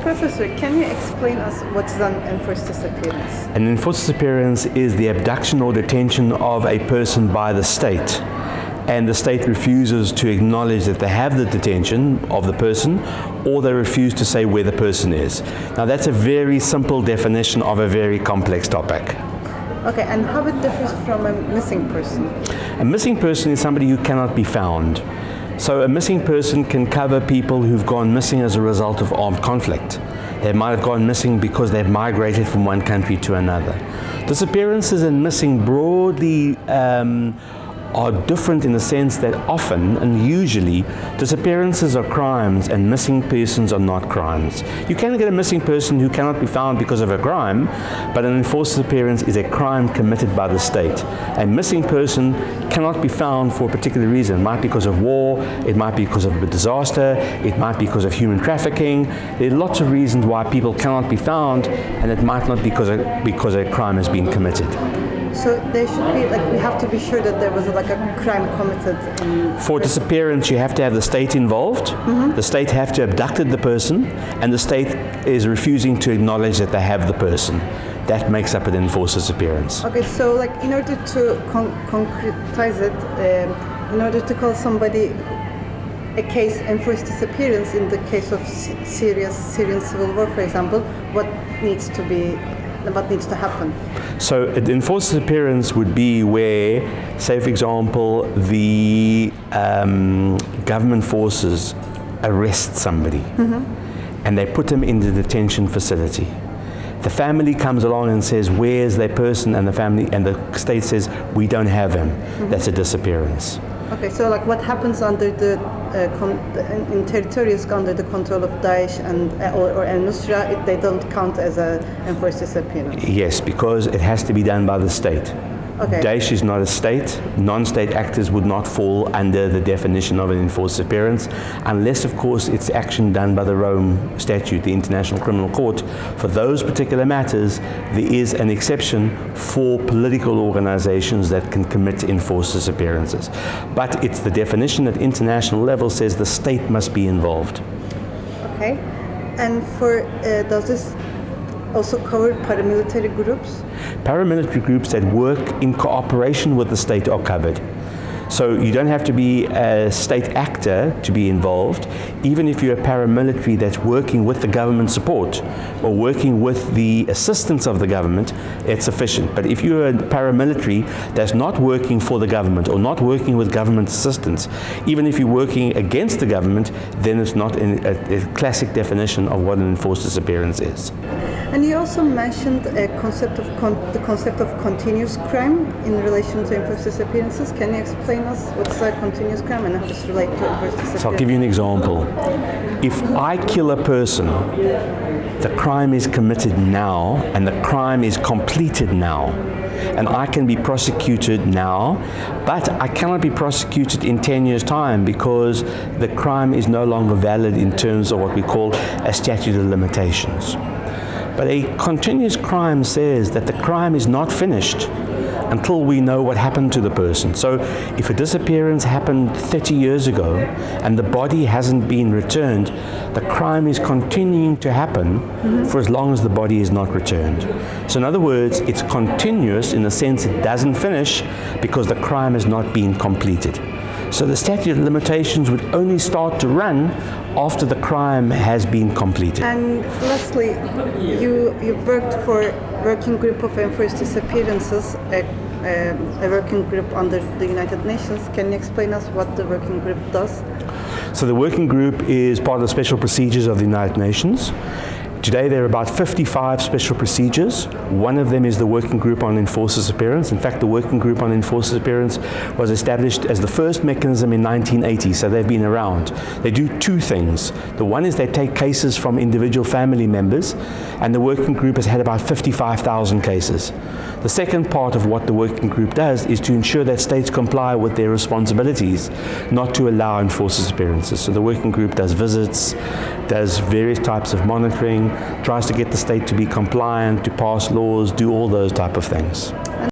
Professor, can you explain us what's an enforced disappearance? An enforced disappearance is the abduction or detention of a person by the state, and the state refuses to acknowledge that they have the detention of the person, or they refuse to say where the person is. Now that's a very simple definition of a very complex topic. Okay, and how it differs from a missing person? A missing person is somebody who cannot be found. So a missing person can cover people who've gone missing as a result of armed conflict. They might have gone missing because they've migrated from one country to another. Disappearances and missing broadly are different in the sense that often and usually disappearances are crimes and missing persons are not crimes. You can get a missing person who cannot be found because of a crime, but an enforced disappearance is a crime committed by the state. A missing person cannot be found for a particular reason. It might be because of war, it might be because of a disaster, it might be because of human trafficking. There are lots of reasons why people cannot be found, and it might not be because a crime has been committed. So there should be, we have to be sure that there was a crime committed. For disappearance, you have to have the state involved. Mm-hmm. The state have to have abducted the person, and the state is refusing to acknowledge that they have the person. That makes up an enforced disappearance. Okay, so in order to concretize it, in order to call somebody a case enforced disappearance in the case of serious Syrian civil war, for example, what needs to happen? So an enforced disappearance would be where, say for example, the government forces arrest somebody, mm-hmm. and they put them in the detention facility. The family comes along and says, where's their person? And the state says, we don't have him. Mm-hmm. That's a disappearance. Okay, so what happens under in territories under the control of Daesh or al-Nusra, they don't count as an enforced disappearance? Yes, because it has to be done by the state. Okay. Daesh is not a state. Non-state actors would not fall under the definition of an enforced disappearance, unless, of course, it's action done by the Rome Statute, the International Criminal Court. For those particular matters, there is an exception for political organizations that can commit enforced disappearances. But it's the definition at international level says the state must be involved. Okay. And does this also cover paramilitary groups? Paramilitary groups that work in cooperation with the state are covered. So you don't have to be a state actor to be involved. Even if you're a paramilitary that's working with the government support or working with the assistance of the government, it's sufficient. But if you're a paramilitary that's not working for the government or not working with government assistance, even if you're working against the government, then it's not a classic definition of what an enforced disappearance is. And you also mentioned the concept of continuous crime in relation to enforced disappearances. Can you explain us what's a continuous crime and how does it relate to enforced disappearance? So I'll give you an example. If I kill a person, the crime is committed now and the crime is completed now. And I can be prosecuted now, but I cannot be prosecuted in 10 years' time because the crime is no longer valid in terms of what we call a statute of limitations. But a continuous crime says that the crime is not finished until we know what happened to the person. So if a disappearance happened 30 years ago and the body hasn't been returned, the crime is continuing to happen mm-hmm. for as long as the body is not returned. So in other words, it's continuous in the sense it doesn't finish because the crime has not been completed. So the statute of limitations would only start to run after the crime has been completed. And lastly, you worked for a working group of enforced disappearances, a working group under the United Nations. Can you explain us what the working group does? So the working group is part of the special procedures of the United Nations. Today there are about 55 special procedures. One of them is the Working Group on Enforced Disappearance. In fact, the Working Group on Enforced Disappearance was established as the first mechanism in 1980, so they've been around. They do two things. The one is they take cases from individual family members, and the Working Group has had about 55,000 cases. The second part of what the Working Group does is to ensure that states comply with their responsibilities, not to allow enforced disappearances. So the Working Group does visits, does various types of monitoring, tries to get the state to be compliant, to pass laws, do all those type of things.